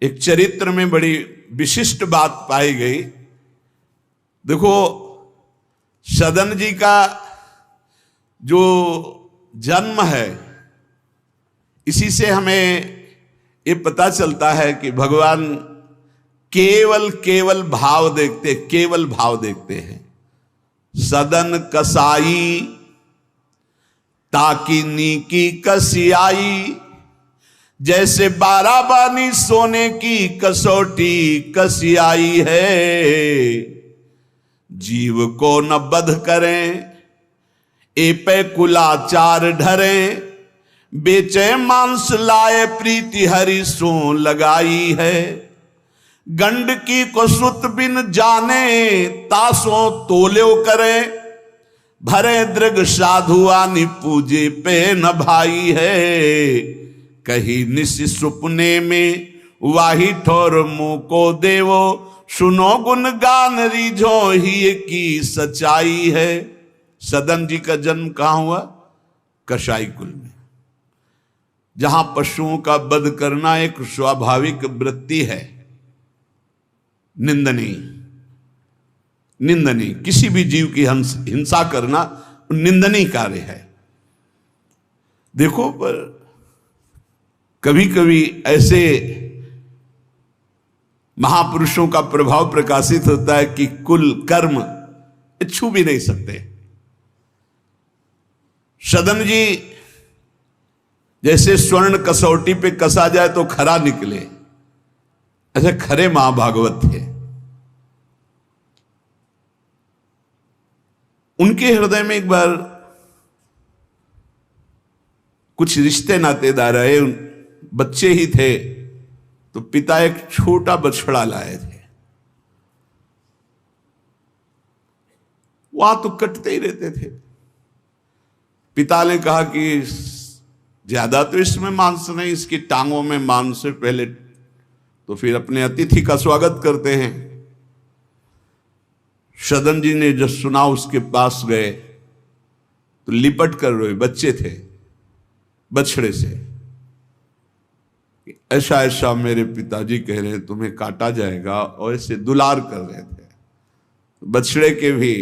एक चरित्र में बड़ी विशिष्ट बात पाई गई। देखो, सदन जी का जो जन्म है, इसी से हमें ये पता चलता है कि भगवान केवल भाव देखते हैं। सदन कसाई ताकि नीकी कसियाई, जैसे बाराबानी सोने की कसौटी कसियाई है। जीव को न बध करें ए पे कुलाचार ढरें, बेचे मांस लाए प्रीति हरि सो लगाई है। गंडकी को सुत बिन जाने तासों तोल्यो करे, भरे दृग साधुआनि पूजे पे न भाई है। कही निशि सुपने में वाही ठोर मुंह को देवो, सुनो गुण गान रीझो ही की सच्चाई है। सदन जी का जन्म कहां हुआ? कसाई कुल में, जहां पशुओं का वध करना एक स्वाभाविक वृत्ति है। निंदनीय किसी भी जीव की हिंसा करना निंदनीय कार्य है। देखो, पर कभी कभी ऐसे महापुरुषों का प्रभाव प्रकाशित होता है कि कुल कर्म छू भी नहीं सकते। सदन जी जैसे स्वर्ण कसौटी पे कसा जाए तो खरा निकले, ऐसे खरे महाभागवत थे। उनके हृदय में एक बार कुछ रिश्ते नातेदार आए, बच्चे ही थे, तो पिता एक छोटा बछड़ा लाए थे। वहां तो कटते ही रहते थे। पिता ने कहा कि ज्यादा तो इसमें मांस नहीं, इसकी टांगों में मांस से पहले तो फिर अपने अतिथि का स्वागत करते हैं। सदन जी ने जब सुना, उसके पास गए तो लिपट कर रोए। बच्चे थे, बछड़े से, ऐसा ऐसा मेरे पिताजी कह रहे हैं तुम्हें काटा जाएगा, और ऐसे दुलार कर रहे थे। बछड़े के भी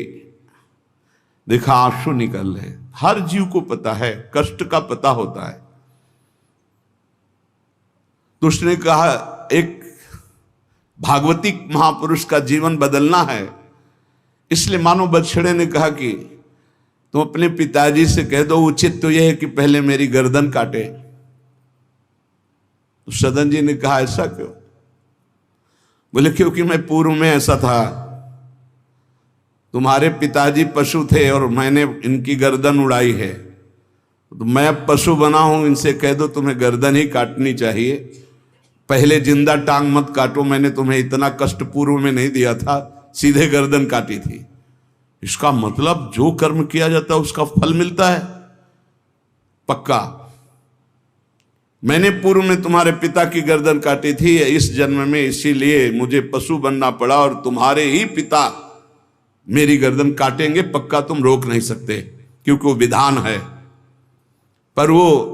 देखा आंसू निकल रहे। हर जीव को पता है, कष्ट का पता होता है। तो उसने कहा, एक भागवतिक महापुरुष का जीवन बदलना है, इसलिए मानो बछड़े ने कहा कि तुम अपने पिताजी से कह दो, उचित तो यह है कि पहले मेरी गर्दन काटे। तो सदन जी ने कहा, ऐसा क्यों? बोले, क्योंकि मैं पूर्व में ऐसा था, तुम्हारे पिताजी पशु थे और मैंने इनकी गर्दन उड़ाई है, तो मैं अब पशु बना हूं, इनसे कह दो तुम्हें गर्दन ही काटनी चाहिए, पहले जिंदा टांग मत काटो, मैंने तुम्हें इतना कष्ट पूर्व में नहीं दिया था, सीधे गर्दन काटी थी। इसका मतलब जो कर्म किया जाता है उसका फल मिलता है पक्का। मैंने पूर्व में तुम्हारे पिता की गर्दन काटी थी इस जन्म में, इसीलिए मुझे पशु बनना पड़ा, और तुम्हारे ही पिता मेरी गर्दन काटेंगे पक्का, तुम रोक नहीं सकते, क्योंकि वो विधान है। पर वो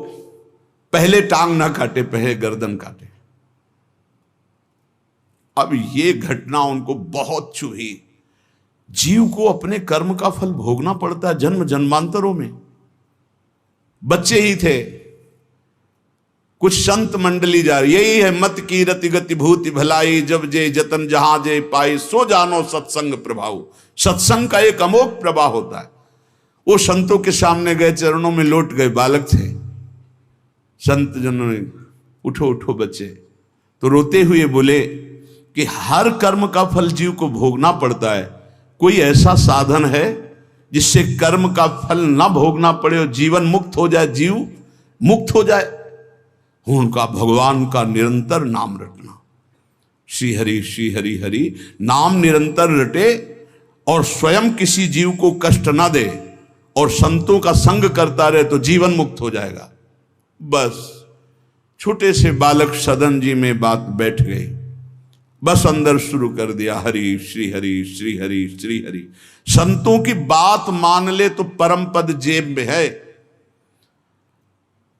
पहले टांग ना काटे, पहले गर्दन काटे। अब ये घटना उनको बहुत चुभी। जीव को अपने कर्म का फल भोगना पड़ता है जन्म जन्मांतरों में। बच्चे ही थे, कुछ संत मंडली जा रही, यही है मत की रति गति भूति भलाई, जब जे जतन जहां जे पाई, सो जानो सत्संग प्रभाव। सत्संग का एक अमोघ प्रभाव होता है। वो संतों के सामने गए, चरणों में लौट गए, बालक थे। संत जनों ने, उठो उठो बच्चे, तो रोते हुए बोले कि हर कर्म का फल जीव को भोगना पड़ता है, कोई ऐसा साधन है जिससे कर्म का फल ना भोगना पड़े और जीवन मुक्त हो जाए, जीव मुक्त हो जाए? उनका भगवान का निरंतर नाम रटना। श्री हरि हरि नाम निरंतर रटे और स्वयं किसी जीव को कष्ट ना दे और संतों का संग करता रहे तो जीवन मुक्त हो जाएगा। बस छोटे से बालक सदन जी में बात बैठ गई, बस अंदर शुरू कर दिया, हरि श्री हरि श्री हरि श्री हरि। संतों की बात मान ले तो परम पद जेब में है।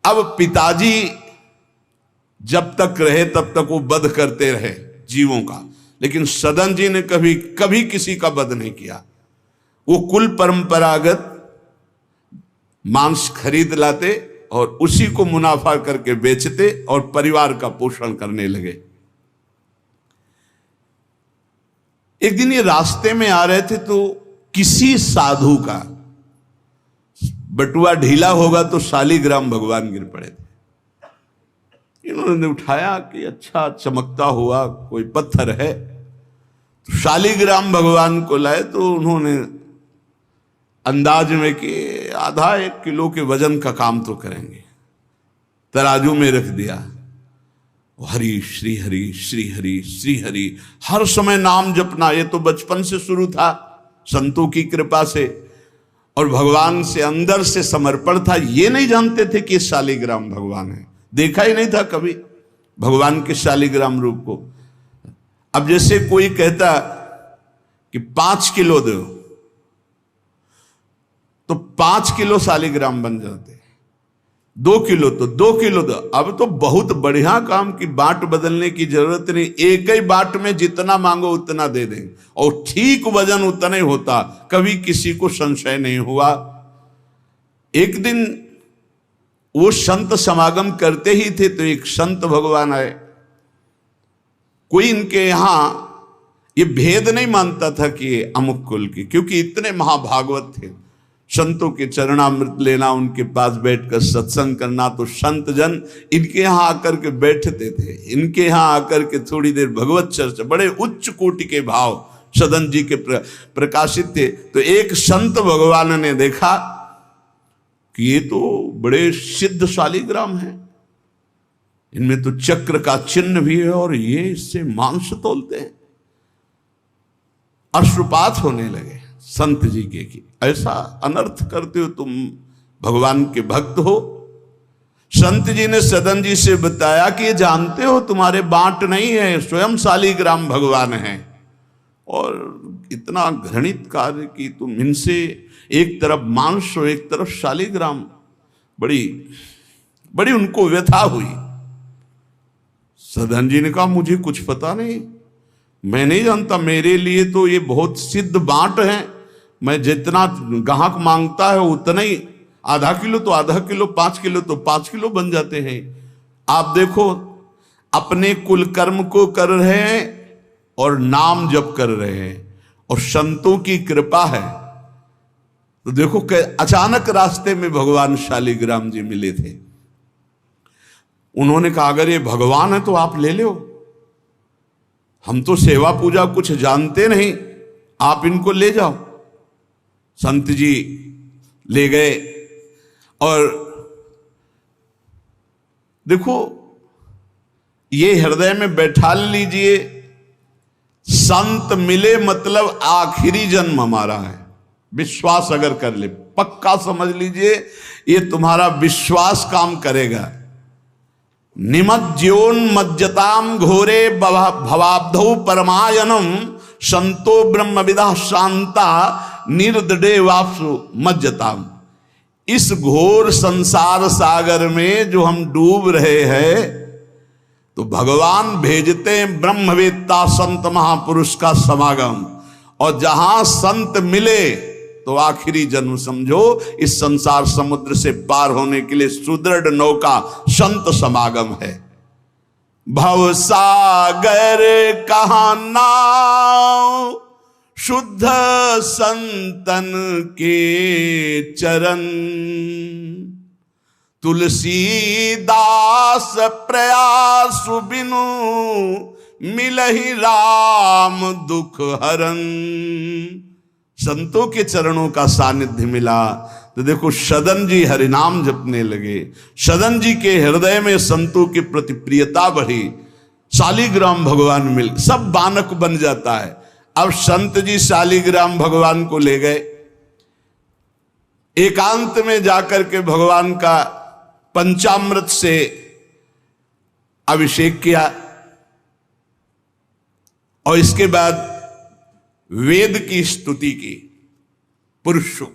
अब पिताजी जब तक रहे तब तक वो वध करते रहे जीवों का, लेकिन सदन जी ने कभी कभी किसी का वध नहीं किया। वो कुल परंपरागत मांस खरीद लाते और उसी को मुनाफा करके बेचते और परिवार का पोषण करने लगे। एक दिन ये रास्ते में आ रहे थे तो किसी साधु का बटुआ ढीला होगा तो शालिग्राम भगवान गिर पड़े थे। इन्होंने उठाया कि अच्छा चमकता हुआ कोई पत्थर है, तो शालिग्राम भगवान को लाए तो उन्होंने अंदाज में कि आधा 1 किलो के वजन का काम तो करेंगे, तराजू में रख दिया। हरि श्री हरि श्री हरि श्री हरि, हर समय नाम जपना। ये तो बचपन से शुरू था संतों की कृपा से, और भगवान से अंदर से समर्पण था। ये नहीं जानते थे कि शालिग्राम भगवान है, देखा ही नहीं था कभी भगवान के शालिग्राम रूप को। अब जैसे कोई कहता कि 5 किलो दो, तो 5 किलो शालिग्राम बन जाते, 2 किलो तो 2 किलो दो। अब तो बहुत बढ़िया काम की बाट बदलने की जरूरत नहीं, एक ही बाट में जितना मांगो उतना दे देंगे और ठीक वजन उतना ही होता, कभी किसी को संशय नहीं हुआ। एक दिन वो संत समागम करते ही थे तो एक संत भगवान आए। कोई इनके यहां ये भेद नहीं मानता था कि अमुक कुल की, क्योंकि इतने महाभागवत थे। संतों के चरणामृत लेना, उनके पास बैठकर सत्संग करना, तो संत जन इनके यहाँ आकर के बैठते थे, इनके यहाँ आकर के थोड़ी देर भगवत चर्चा। बड़े उच्च कोटि के भाव सदन जी के प्रकाशित थे। तो एक संत भगवान ने देखा कि ये तो बड़े सिद्ध शालिग्राम हैं, इनमें तो चक्र का चिन्ह भी है और ये इससे मांस तोलते हैं। अश्रुपात होने लगे संत जी के कि ऐसा अनर्थ करते हो तुम, भगवान के भक्त हो। संत जी ने सदन जी से बताया कि ये जानते हो तुम्हारे बांट नहीं है, स्वयं शालिग्राम भगवान है, और इतना घृणित कार्य कि तुम इनसे एक तरफ मांस और एक तरफ शालिग्राम। बड़ी बड़ी उनको व्यथा हुई। सदन जी ने कहा मुझे कुछ पता नहीं, मैं नहीं जानता, मेरे लिए तो ये बहुत सिद्ध बांट है, मैं जितना ग्राहक मांगता है उतना ही, आधा किलो तो आधा किलो, 5 किलो तो 5 किलो बन जाते हैं। आप देखो अपने कुल कर्म को कर रहे हैं और नाम जप कर रहे हैं, और संतों की कृपा है। तो देखो अचानक रास्ते में भगवान शालिग्राम जी मिले थे। उन्होंने कहा अगर ये भगवान है तो आप ले लो, हम तो सेवा पूजा कुछ जानते नहीं, आप इनको ले जाओ। संत जी ले गए और देखो ये हृदय में बैठा लीजिए, संत मिले मतलब आखिरी जन्म हमारा है। विश्वास अगर कर ले, पक्का समझ लीजिए ये तुम्हारा विश्वास काम करेगा। निमज्जोन्मज्जताम घोरे भवाब्धौ परमायनम संतो ब्रह्मविदा शांता निर्दडे वापसु मज्जताम। इस घोर संसार सागर में जो हम डूब रहे हैं, तो भगवान भेजते हैं ब्रह्मवेत्ता संत महापुरुष का समागम, और जहां संत मिले तो आखिरी जन्म समझो इस संसार समुद्र से पार होने के लिए सुदृढ़ नौका संत समागम है। भव सागर कहाँ नाव, शुद्ध संतन के चरण, तुलसीदास प्रयास बिनु मिलहि राम दुख हरन। संतों के चरणों का सानिध्य मिला तो देखो सदन जी हरिनाम जपने लगे, सदन जी के हृदय में संतों की प्रति प्रियता बढ़ी, शालिग्राम भगवान मिल, सब बानक बन जाता है। अब संत जी शालिग्राम भगवान को ले गए, एकांत में जाकर के भगवान का पंचामृत से अभिषेक किया, और इसके बाद वेद की स्तुति की, पुरुष सूक्त,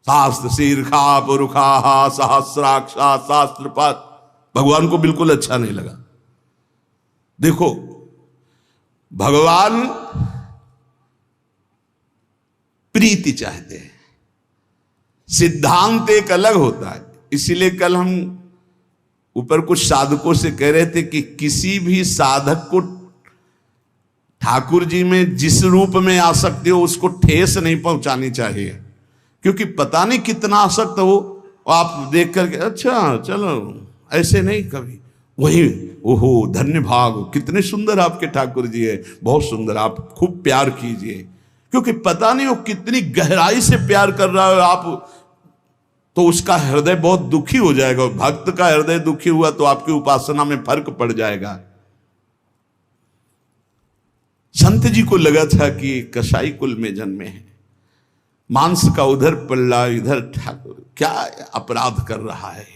शास्त्र शीर्षा पुरुषा सहस्राक्षा शास्त्रपद भगवान को बिल्कुल अच्छा नहीं लगा। देखो, भगवान प्रीति चाहते हैं, सिद्धांत एक अलग होता है। इसीलिए कल हम ऊपर कुछ साधकों से कह रहे थे कि किसी भी साधक को ठाकुर जी में जिस रूप में आसक्ति हो उसको ठेस नहीं पहुंचानी चाहिए, क्योंकि पता नहीं कितना आसक्त हो आप देख करके अच्छा चलो, ऐसे नहीं कभी। वही ओहो धन्य भाग, कितने सुंदर आपके ठाकुर जी है, बहुत सुंदर, आप खूब प्यार कीजिए, क्योंकि पता नहीं वो कितनी गहराई से प्यार कर रहा है आप, तो उसका हृदय बहुत दुखी हो जाएगा। भक्त का हृदय दुखी हुआ तो आपकी उपासना में फर्क पड़ जाएगा। संत जी को लगा था कि कसाई कुल में जन्मे हैं, मांस का उधर पल्ला इधर ठाकुर, क्या अपराध कर रहा है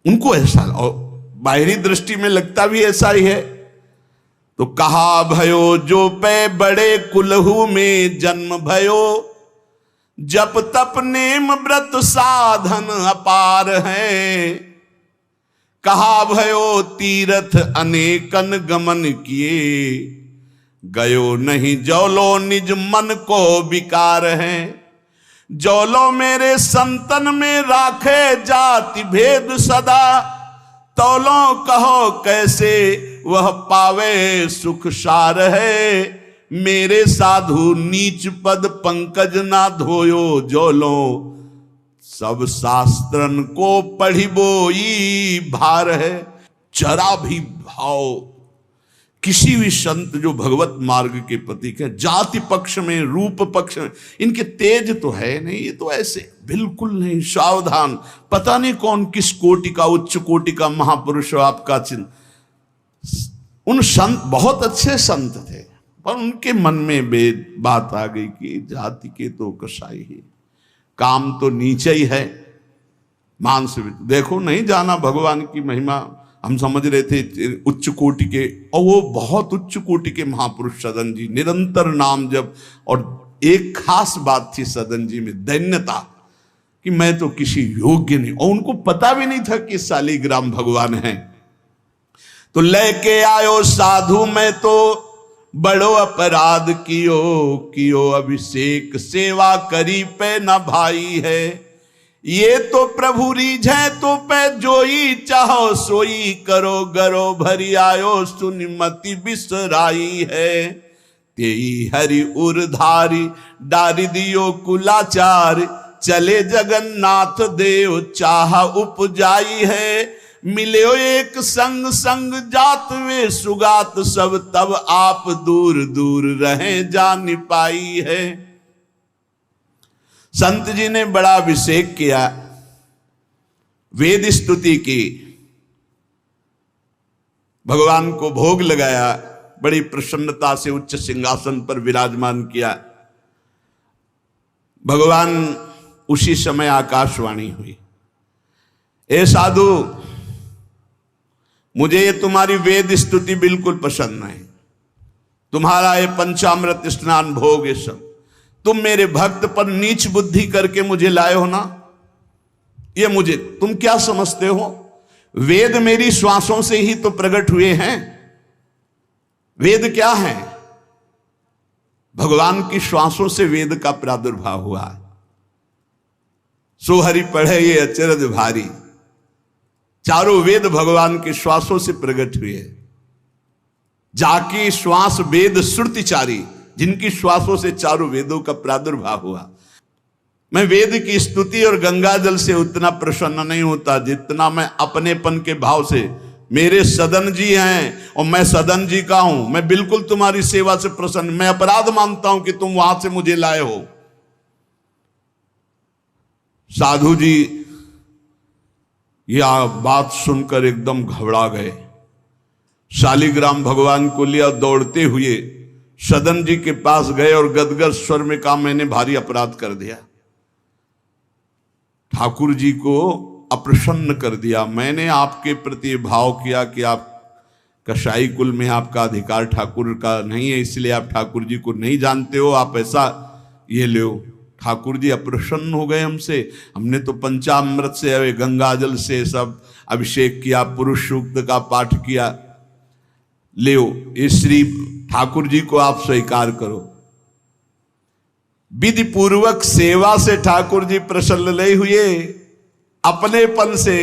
उनको ऐसा, और बाहरी दृष्टि में लगता भी ऐसा ही है। तो कहा भयो जो पे बड़े कुलहू में जन्म भयो, जप तप नेम व्रत साधन अपार है। कहा भयो तीर्थ अनेकन गमन किए, गयो नहीं जौलो निज मन को विकार है। जौलो मेरे संतन में राखे जाति भेद सदा, तौलो कहो कैसे वह पावे सुख सार है। मेरे साधु नीच पद पंकज ना धोयो, जौलो सब शास्त्रन को पढ़ी बोई भार है। जरा भी भाव किसी भी संत जो भगवत मार्ग के प्रतीक है, जाति पक्ष में रूप पक्ष में इनके तेज तो है नहीं, ये तो ऐसे बिल्कुल नहीं, सावधान, पता नहीं कौन किस कोटि का उच्च कोटि का महापुरुष हो आपका चिन्ह। उन संत बहुत अच्छे संत थे, पर उनके मन में बात आ गई कि जाति के तो कसाई ही, काम तो नीचे ही है, मांस भी। देखो नहीं जाना भगवान की महिमा, हम समझ रहे थे उच्च कोटि के, और वो बहुत उच्च कोटि के महापुरुष सदन जी, निरंतर नाम जप। और एक खास बात थी सदन जी में, दैन्यता, कि मैं तो किसी योग्य नहीं, और उनको पता भी नहीं था कि शालिग्राम भगवान हैं। तो लेके आयो साधु मैं तो बड़ो अपराध कियो अभिषेक सेवा करी पे न भाई है। ये तो प्रभु रीझे तो पे जोई चाहो सोई, करो गरो भरी आयो सुनिमति बिसराई है। तेई हरि उरधारी डारी दियो कुलाचार, चले जगन्नाथ देव चाह उपजाई है। मिले एक संग संग जात वे सुगात सब, तब आप दूर दूर रहे जान पाई है। संत जी ने बड़ा अभिषेक किया, वेद स्तुति की, भगवान को भोग लगाया, बड़ी प्रसन्नता से उच्च सिंहासन पर विराजमान किया। भगवान उसी समय आकाशवाणी हुई, ए साधु, मुझे ये तुम्हारी वेद स्तुति बिल्कुल पसंद नहीं, तुम्हारा ये पंचामृत स्नान भोग ये सब, तुम मेरे भक्त पर नीच बुद्धि करके मुझे लाए हो ना, ये मुझे तुम क्या समझते हो? वेद मेरी श्वासों से ही तो प्रकट हुए हैं। वेद क्या है? भगवान की श्वासों से वेद का प्रादुर्भाव हुआ है। सो हरि पढ़े ये अचरज भारी, चारों वेद भगवान के श्वासों से प्रकट हुए। जाकी श्वास वेद श्रुतिचारी, जिनकी श्वासों से चारों वेदों का प्रादुर्भाव हुआ। मैं वेद की स्तुति और गंगा जल से उतना प्रसन्न नहीं होता जितना मैं अपनेपन के भाव से, मेरे सदन जी हैं और मैं सदन जी का हूं, मैं बिल्कुल तुम्हारी सेवा से प्रसन्न, मैं अपराध मानता हूं कि तुम वहां से मुझे लाए हो। साधु जी यह बात सुनकर एकदम घबरा गए, शालिग्राम भगवान को लिया, दौड़ते हुए सदन जी के पास गए और गदगद स्वर में कहा, मैंने भारी अपराध कर दिया, ठाकुर जी को अप्रसन्न कर दिया। मैंने आपके प्रति भाव किया कि आप कसाई कुल में आपका अधिकार ठाकुर का नहीं है, इसलिए आप ठाकुर जी को नहीं जानते हो, आप ऐसा ये लो। ठाकुर जी अप्रसन्न हो गए हमसे, हमने तो पंचामृत से अवे गंगा जल से सब अभिषेक किया, पुरुष सूक्त का पाठ किया, ले ये श्री ठाकुर जी को आप स्वीकार करो। विधि पूर्वक सेवा से ठाकुर जी प्रसन्न नहीं हुए, अपनेपन से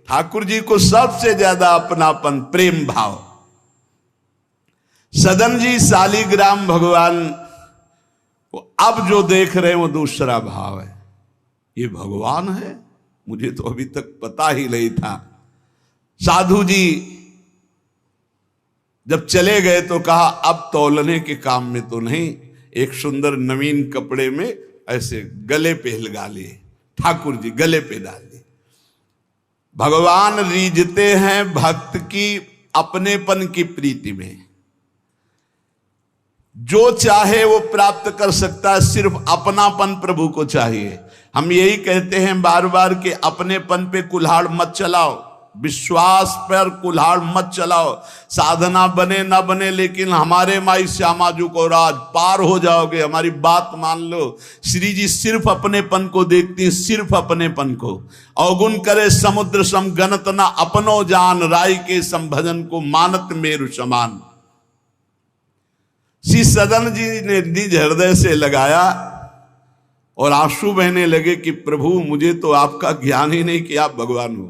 ठाकुर जी को सबसे ज्यादा अपनापन, प्रेम भाव। सदन जी शालिग्राम भगवान को अब जो देख रहे हैं वो दूसरा भाव है, ये भगवान है, मुझे तो अभी तक पता ही नहीं था। साधु जी जब चले गए तो कहा अब तौलने के काम में तो नहीं, एक सुंदर नवीन कपड़े में ऐसे गले पे लगा लिए, ठाकुर जी गले पे डाल दिए। भगवान रीझते हैं भक्त की अपनेपन की प्रीति में, जो चाहे वो प्राप्त कर सकता है, सिर्फ अपनापन प्रभु को चाहिए। हम यही कहते हैं बार बार कि अपनेपन पे कुल्हाड़ मत चलाओ, विश्वास पर कुल्हाड़ मत चलाओ। साधना बने ना बने, लेकिन हमारे माई श्यामाजू को राज पार हो जाओगे, हमारी बात मान लो। श्री जी सिर्फ अपनेपन को देखती, सिर्फ अपनेपन को। अवगुण करे समुद्र सम गणत ना अपनो जान, राय के संभजन को मानत मेरु समान। श्री सदन जी ने निज हृदय से लगाया और आंसू बहने लगे कि प्रभु मुझे तो आपका ज्ञान ही नहीं कि आप भगवान हो।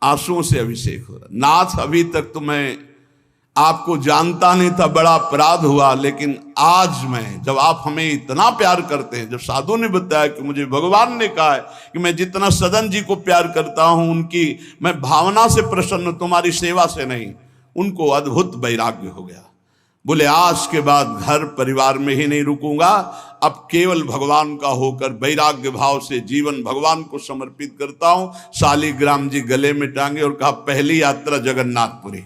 आंसुओं से अभिषेक हो रहा, नाथ अभी तक तो मैं आपको जानता नहीं था, बड़ा अपराध हुआ, लेकिन आज मैं, जब आप हमें इतना प्यार करते हैं, जब साधु ने बताया कि मुझे भगवान ने कहा है कि मैं जितना सदन जी को प्यार करता हूं, उनकी मैं भावना से प्रसन्न, तुम्हारी सेवा से नहीं, उनको अद्भुत वैराग्य हो गया। बोले आज के बाद घर परिवार में ही नहीं रुकूंगा, अब केवल भगवान का होकर वैराग्य भाव से जीवन भगवान को समर्पित करता हूं। शालिग्राम जी गले में टांगे और कहा पहली यात्रा जगन्नाथपुरी,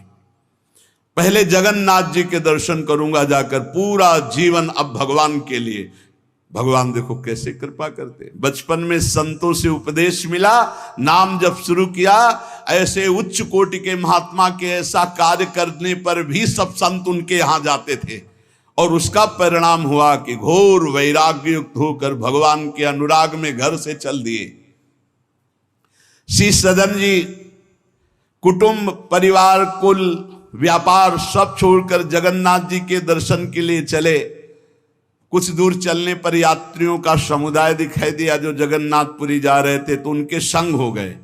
पहले जगन्नाथ जी के दर्शन करूंगा जाकर, पूरा जीवन अब भगवान के लिए। भगवान देखो कैसे कृपा करते। बचपन में संतों से उपदेश मिला, नाम जब शुरू किया, ऐसे उच्च कोटि के महात्मा के ऐसा कार्य करने पर भी सब संत उनके यहां जाते थे, और उसका परिणाम हुआ कि घोर वैराग्य युक्त होकर भगवान के अनुराग में घर से चल दिए। श्री सदन जी कुटुंब परिवार कुल व्यापार सब छोड़कर जगन्नाथ जी के दर्शन के लिए चले। कुछ दूर चलने पर यात्रियों का समुदाय दिखाई दिया जो जगन्नाथपुरी जा रहे थे, तो उनके संग हो गए।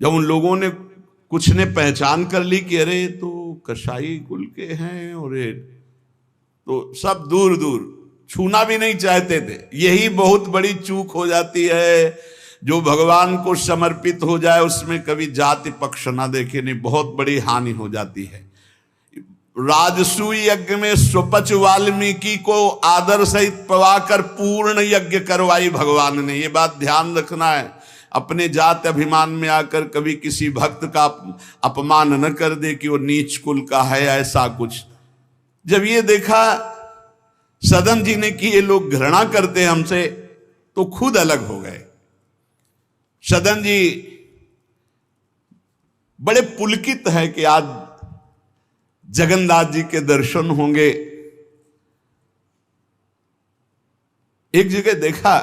जब उन लोगों ने कुछ ने पहचान कर ली कि अरे तो कसाई कुल के हैं, और तो सब दूर दूर छूना भी नहीं चाहते थे। यही बहुत बड़ी चूक हो जाती है, जो भगवान को समर्पित हो जाए उसमें कभी जाति पक्ष ना देखे, नहीं, बहुत बड़ी हानि हो जाती है। राजसूय यज्ञ में स्वपच वाल्मीकि को आदर सहित पवाकर पूर्ण यज्ञ करवाई भगवान ने। ये बात ध्यान रखना है, अपने जात अभिमान में आकर कभी किसी भक्त का अपमान न कर दे कि वो नीच कुल का है, ऐसा कुछ। जब ये देखा सदन जी ने कि ये लोग घृणा करते हैं हमसे, तो खुद अलग हो गए। सदन जी बड़े पुलकित है कि आज जगन्नाथ जी के दर्शन होंगे। एक जगह देखा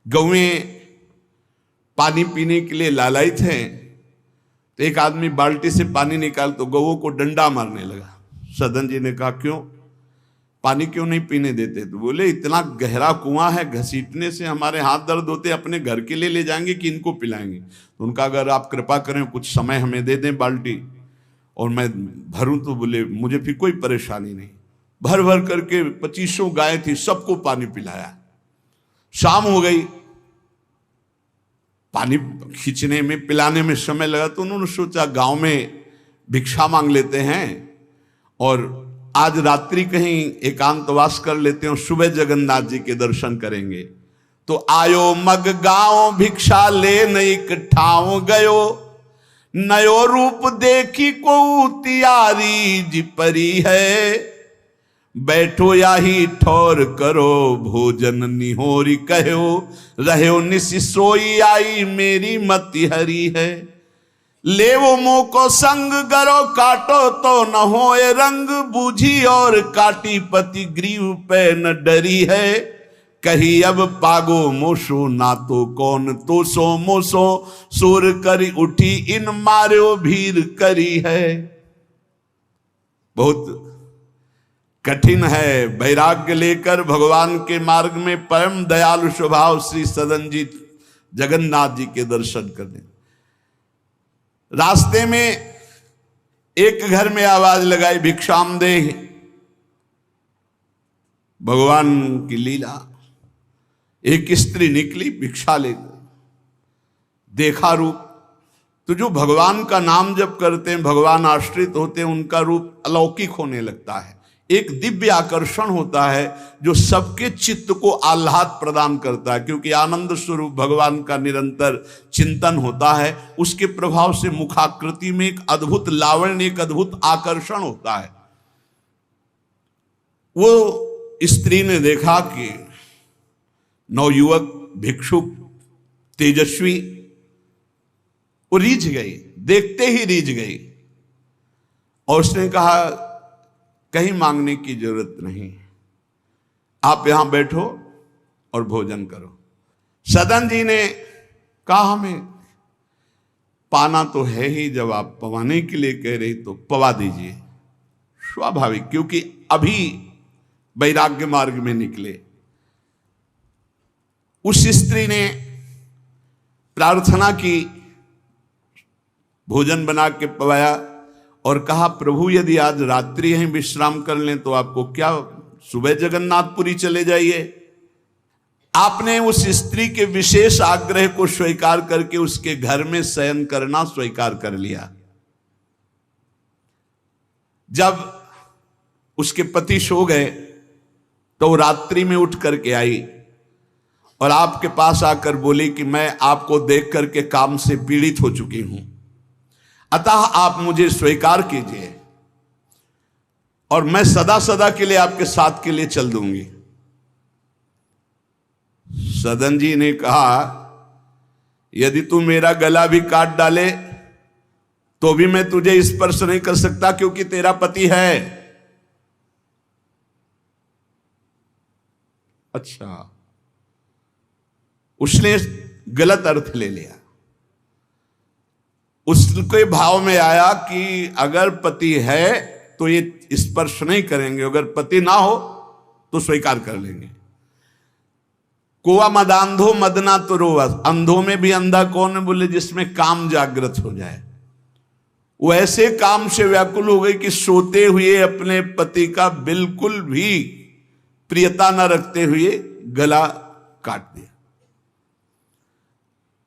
गौएं पानी पीने के लिए लालायित हैं, तो एक आदमी बाल्टी से पानी निकाल तो गौओं को डंडा मारने लगा। सदन जी ने कहा क्यों, पानी क्यों नहीं पीने देते? तो बोले इतना गहरा कुआं है, घसीटने से हमारे हाथ दर्द होते, अपने घर के लिए ले जाएंगे कि इनको पिलाएंगे? तो उनका अगर आप कृपा करें कुछ समय हमें दे दें बाल्टी और मैं भरूं, तो बोले मुझे फिर कोई परेशानी नहीं। भर भर करके 2500 गाय थी, सबको पानी पिलाया। शाम हो गई, पानी खींचने में पिलाने में समय लगा, तो उन्होंने सोचा गांव में भिक्षा मांग लेते हैं और आज रात्रि कहीं एकांतवास कर लेते हैं, सुबह जगन्नाथ जी के दर्शन करेंगे। तो आयो मग गांव भिक्षा ले नई ठाव गयो, नयो रूप देखी को तियारी जी परी है, बैठो या ही ठौर करो भोजन निहोरी कहो, रहो निसि सोई आई मेरी मति हरी है। ले वो मुंह को संग गरो काटो तो न होए रंग, बूझी और काटी पति ग्रीव पे न डरी है, कही अब पागो मोशो ना तो कौन तो सो मोसो, सुर करी उठी इन मार्यो भीर करी है। बहुत कठिन है वैराग्य लेकर भगवान के मार्ग में परम दयालु स्वभाव श्री सदन जी जगन्नाथ जी के दर्शन करने। रास्ते में एक घर में आवाज लगाई भिक्षाम दे, भगवान की लीला। एक स्त्री निकली भिक्षा लेकर, देखा रूप तो जो भगवान का नाम जप करते हैं, भगवान आश्रित होते हैं, उनका रूप अलौकिक होने लगता है। एक दिव्य आकर्षण होता है जो सबके चित्त को आह्लाद प्रदान करता है, क्योंकि आनंद स्वरूप भगवान का निरंतर चिंतन होता है। उसके प्रभाव से मुखाकृति में एक अद्भुत लावण्य, एक अद्भुत आकर्षण होता है। वो स्त्री ने देखा कि नवयुवक भिक्षुक तेजस्वी, वो रीझ गई, देखते ही रीझ गई, और उसने कहा कहीं मांगने की जरूरत नहीं, आप यहां बैठो और भोजन करो। सदन जी ने कहा हमें पाना तो है ही, जब आप पवाने के लिए कह रही तो पवा दीजिए। स्वाभाविक, क्योंकि अभी वैराग्य मार्ग में निकले। उस स्त्री ने प्रार्थना की, भोजन बना के पवाया और कहा प्रभु यदि आज रात्रि यहीं विश्राम कर लें तो आपको क्या, सुबह जगन्नाथपुरी चले जाइए। आपने उस स्त्री के विशेष आग्रह को स्वीकार करके उसके घर में शयन करना स्वीकार कर लिया। जब उसके पति सो गए तो रात्रि में उठ करके आई और आपके पास आकर बोली कि मैं आपको देख करके काम से पीड़ित हो चुकी हूं, अतः आप मुझे स्वीकार कीजिए और मैं सदा सदा के लिए आपके साथ के लिए चल दूंगी। सदन जी ने कहा यदि तू मेरा गला भी काट डाले तो भी मैं तुझे स्पर्श नहीं कर सकता, क्योंकि तेरा पति है। अच्छा, उसने गलत अर्थ ले लिया। उसके भाव में आया कि अगर पति है तो ये स्पर्श नहीं करेंगे, अगर पति ना हो तो स्वीकार कर लेंगे। कोआ मदांधो मदना तो रोवा, अंधों में भी अंधा कौन है, बोले जिसमें काम जागृत हो जाए। वो ऐसे काम से व्याकुल हो गई कि सोते हुए अपने पति का बिल्कुल भी प्रियता न रखते हुए गला काट दिया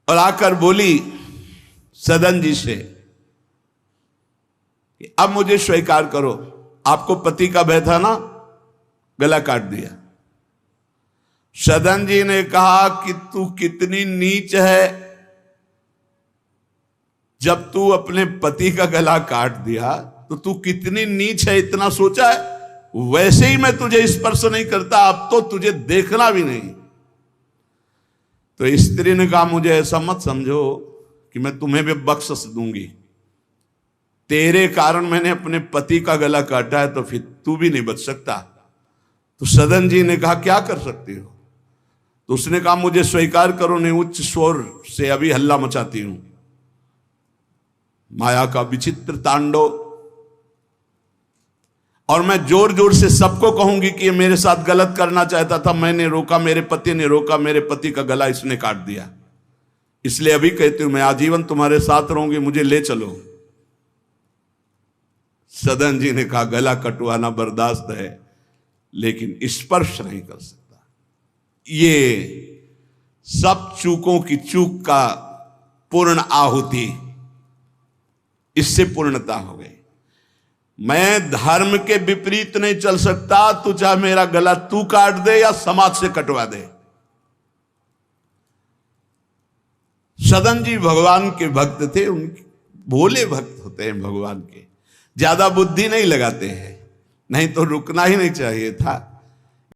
और आकर बोली सदन जी से कि अब मुझे स्वीकार करो, आपको पति का भय था ना, गला काट दिया। सदन जी ने कहा कि तू कितनी नीच है, जब तू अपने पति का गला काट दिया तो तू कितनी नीच है, इतना सोचा है? वैसे ही मैं तुझे स्पर्श नहीं करता, अब तो तुझे देखना भी नहीं। तो स्त्री ने कहा मुझे ऐसा मत समझो कि मैं तुम्हें भी बख्श दूंगी, तेरे कारण मैंने अपने पति का गला काटा है तो फिर तू भी नहीं बच सकता। तो सदन जी ने कहा क्या कर सकती हो? तो उसने कहा मुझे स्वीकार करो, नहीं उच्च स्वर से अभी हल्ला मचाती हूं। माया का विचित्र तांडव, और मैं जोर जोर से सबको कहूंगी कि ये मेरे साथ गलत करना चाहता था, मैंने रोका, मेरे पति ने रोका, मेरे पति का गला इसने काट दिया, इसलिए अभी कहती हूं मैं आजीवन तुम्हारे साथ रहूंगी, मुझे ले चलो। सदन जी ने कहा गला कटवाना बर्दाश्त है लेकिन स्पर्श नहीं कर सकता। ये सब चूकों की चूक का पूर्ण आहुति, इससे पूर्णता हो गई। मैं धर्म के विपरीत नहीं चल सकता, तू चाहे मेरा गला तू काट दे या समाज से कटवा दे। सदन जी भगवान के भक्त थे, उनके भोले भक्त होते हैं भगवान के, ज्यादा बुद्धि नहीं लगाते हैं, नहीं तो रुकना ही नहीं चाहिए था।